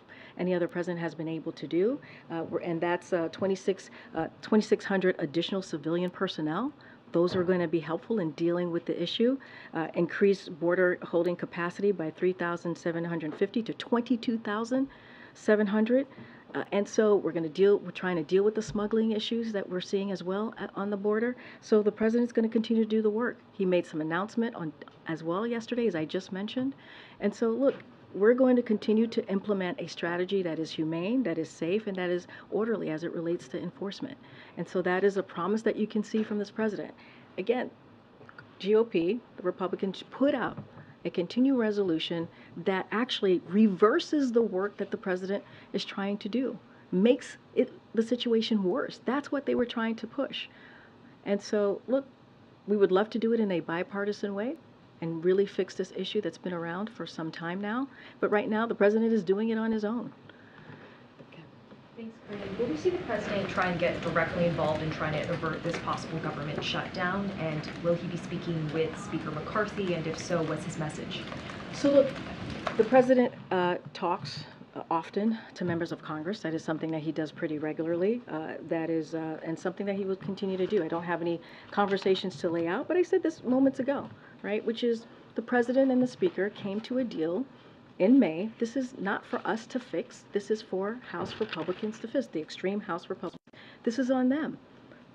president has been able to do. And that's 2,600 additional civilian personnel. Those are going to be helpful in dealing with the issue. Increase border holding capacity by 3,750 to 22,700. And so we're trying to deal with the smuggling issues that we're seeing as well on the border. So the president's going to continue to do the work. He made some announcement as well yesterday, as I just mentioned. And so look, we're going to continue to implement a strategy that is humane, that is safe, and that is orderly as it relates to enforcement. And so that is a promise that you can see from this president. Again, GOP, the Republicans, put out a continuing resolution that actually reverses the work that the president is trying to do, makes the situation worse. That's what they were trying to push. And so, look, we would love to do it in a bipartisan way and really fix this issue that's been around for some time now. But right now, the president is doing it on his own. Thanks, Karine. Will we see the president try and get directly involved in trying to avert this possible government shutdown? And will he be speaking with Speaker McCarthy? And if so, what's his message? So look, the president talks often to members of Congress. That is something that he does pretty regularly. And something that he will continue to do. I don't have any conversations to lay out, but I said this moments ago, right? Which is the president and the speaker came to a deal in May. This is not for us to fix. This is for House Republicans to fix, the extreme House Republicans. This is on them.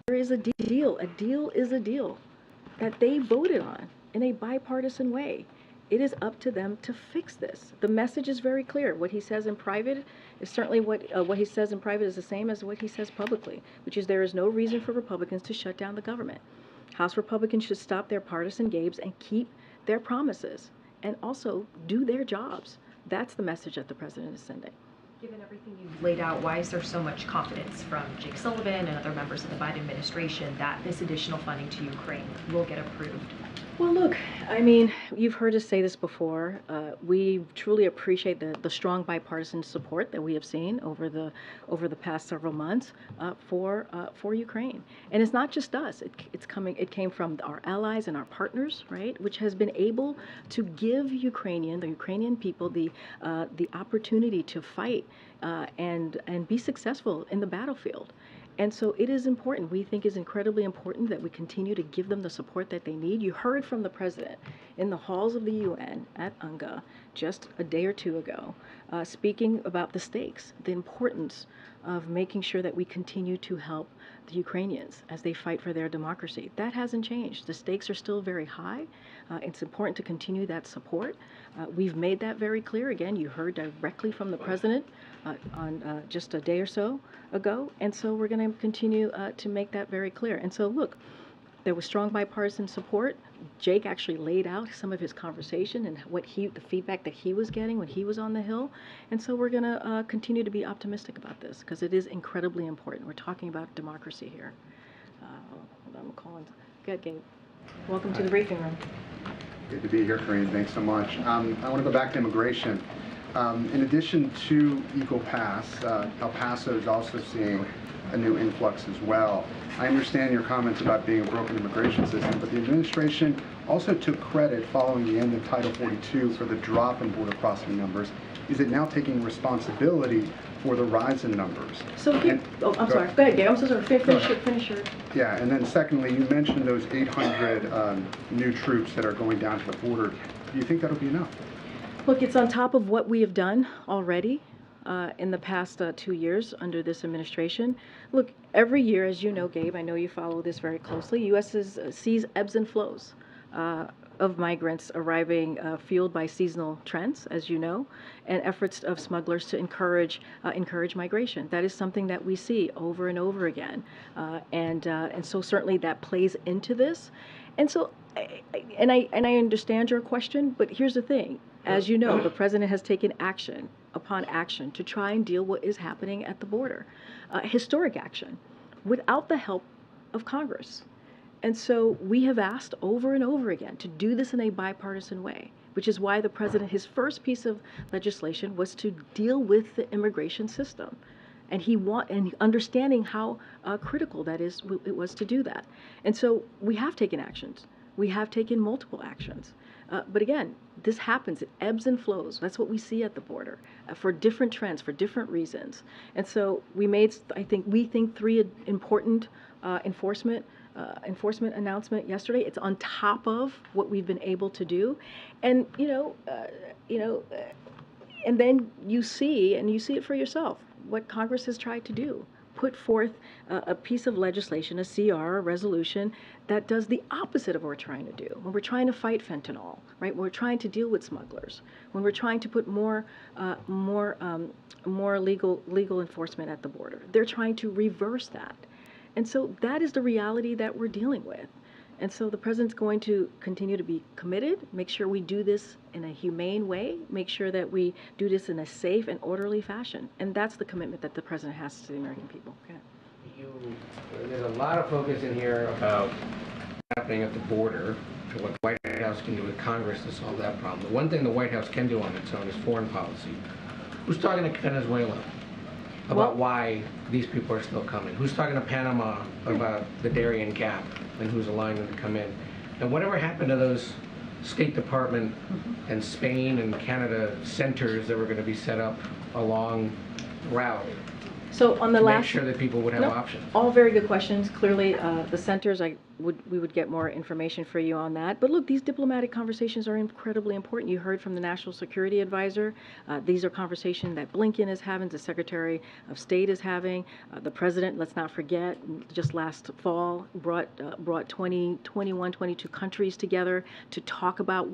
There is a deal. A deal is a deal that they voted on in a bipartisan way. It is up to them to fix this. The message is very clear. What he says in private is certainly what he says in private is the same as what he says publicly, which is there is no reason for Republicans to shut down the government. House Republicans should stop their partisan games and keep their promises and also do their jobs. That's the message that the president is sending. Given everything you've laid out, why is there so much confidence from Jake Sullivan and other members of the Biden administration that this additional funding to Ukraine will get approved? Well, look, I mean, you've heard us say this before. We truly appreciate the strong bipartisan support that we have seen over the past several months for Ukraine. And it's not just us. It came from our allies and our partners, right? Which has been able to give the Ukrainian people the opportunity to fight and be successful in the battlefield. And so it is important. We think it's incredibly important that we continue to give them the support that they need. You heard from the president in the halls of the UN at UNGA just a day or two ago, speaking about the stakes, the importance of making sure that we continue to help the Ukrainians as they fight for their democracy. That hasn't changed. The stakes are still very high. It's important to continue that support. We've made that very clear. Again, you heard directly from the president on just a day or so ago, and so we're going to continue to make that very clear. And so, look, there was strong bipartisan support. Jake actually laid out some of his conversation and the feedback that he was getting when he was on the Hill, and so we're going to continue to be optimistic about this because it is incredibly important. We're talking about democracy here. Hold on, I'm calling. Good, Gabe. Welcome to the briefing room. Good to be here, Karine. Thanks so much. I want to go back to immigration. In addition to Eagle Pass, El Paso is also seeing a new influx as well. I understand your comments about being a broken immigration system, but the administration also took credit following the end of Title 42 for the drop in border crossing numbers. Is it now taking responsibility for the rise in numbers? So here, I'm sorry. Go ahead, Gabe. I'm so sorry. Finish your. Yeah, and then secondly, you mentioned those 800 new troops that are going down to the border. Do you think that'll be enough? Look, it's on top of what we have done already in the past 2 years under this administration. Look, every year, as you know, Gabe, I know you follow this very closely, U.S. sees ebbs and flows of migrants arriving fueled by seasonal trends, as you know, and efforts of smugglers to encourage migration. That is something that we see over and over again. And so certainly that plays into this. And so, and I understand your question, but here's the thing. As you know, the president has taken action upon action to try and deal what is happening at the border. Historic action, without the help of Congress. And so we have asked over and over again to do this in a bipartisan way, which is why the president, his first piece of legislation was to deal with the immigration system. And understanding how critical it was to do that. And so we have taken actions. We have taken multiple actions. But again, this happens. It ebbs and flows. That's what we see at the border for different trends, for different reasons. And so we think 3 important enforcement announcement yesterday. It's on top of what we've been able to do, and and then you see it for yourself what Congress has tried to do. Put forth a piece of legislation, a CR, a resolution that does the opposite of what we're trying to do. When we're trying to fight fentanyl, right? When we're trying to deal with smugglers, when we're trying to put more legal enforcement at the border, they're trying to reverse that. And so that is the reality that we're dealing with. And so the president's going to continue to be committed, make sure we do this in a humane way, make sure that we do this in a safe and orderly fashion. And that's the commitment that the president has to the American people. Okay. There's a lot of focus in here about what's happening at the border and what the White House can do with Congress to solve that problem. The one thing the White House can do on its own is foreign policy. Who's talking to Venezuela about why these people are still coming? Who's talking to Panama about the Darien Gap and who's allowing them to come in? And whatever happened to those State Department and Spain and Canada centers that were going to be set up along the route? So on the to last, make sure that people would have options. All very good questions. Clearly, the centers, we would get more information for you on that. But look, these diplomatic conversations are incredibly important. You heard from the National Security Advisor. These are conversations that Blinken is having, the Secretary of State is having. The President, let's not forget, just last fall brought 21, 22 countries together to talk about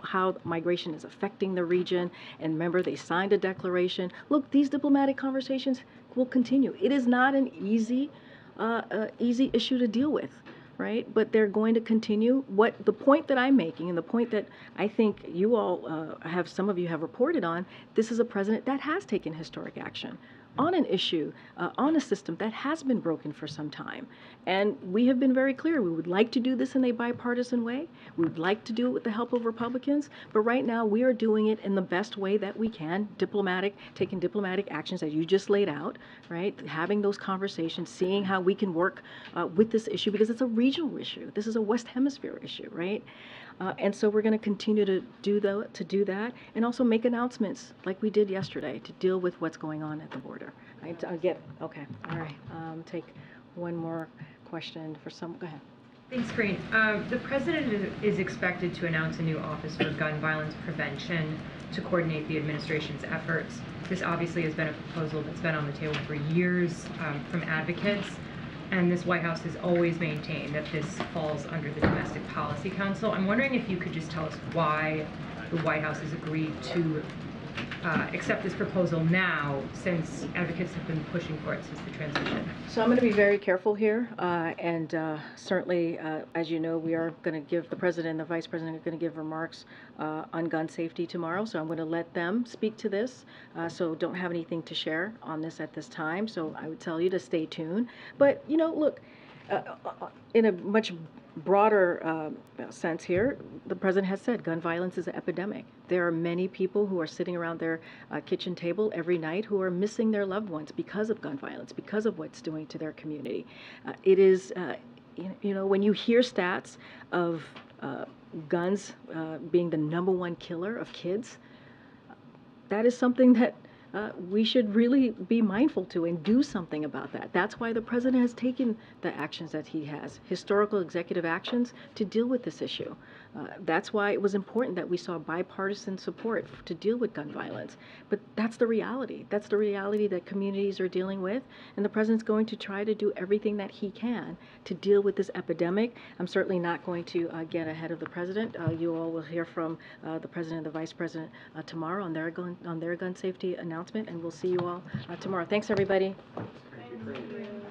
how migration is affecting the region. And remember, they signed a declaration. Look, these diplomatic conversations will continue. It is not an easy issue to deal with, right? But they're going to continue. The point that I'm making, and the point that I think you all some of you have reported on, this is a president that has taken historic action on an issue, on a system that has been broken for some time. And we have been very clear. We would like to do this in a bipartisan way. We would like to do it with the help of Republicans. But right now, we are doing it in the best way that we can, taking diplomatic actions that you just laid out, right? Having those conversations, seeing how we can work with this issue, because it's a regional issue. This is a West Hemisphere issue, right? And so we're going to continue to do that, and also make announcements like we did yesterday to deal with what's going on at the border. Okay, all right. Take one more question for some. Go ahead. Thanks, Karine. The president is expected to announce a new office for gun violence prevention to coordinate the administration's efforts. This obviously has been a proposal that's been on the table for years from advocates. And this White House has always maintained that this falls under the Domestic Policy Council. I'm wondering if you could just tell us why the White House has agreed to accept this proposal now, since advocates have been pushing for it since the transition. So I'm going to be very careful here, and certainly, as you know, we are going to give the president and the vice president are going to give remarks on gun safety tomorrow. So I'm going to let them speak to this. So don't have anything to share on this at this time. So I would tell you to stay tuned. But look, in a much broader sense here, the president has said gun violence is an epidemic. There are many people who are sitting around their kitchen table every night who are missing their loved ones because of gun violence, because of what it's doing to their community. It is, when you hear stats of guns being the #1 killer of kids, that is something that we should really be mindful to and do something about that. That's why the president has taken the actions that he has, historical executive actions to deal with this issue. That's why it was important that we saw bipartisan support to deal with gun violence. But that's the reality. That's the reality that communities are dealing with. And the president's going to try to do everything that he can to deal with this epidemic. I'm certainly not going to get ahead of the president. You all will hear from the president and the vice president tomorrow on their gun safety announcement. And we'll see you all tomorrow. Thanks, everybody. Thank you.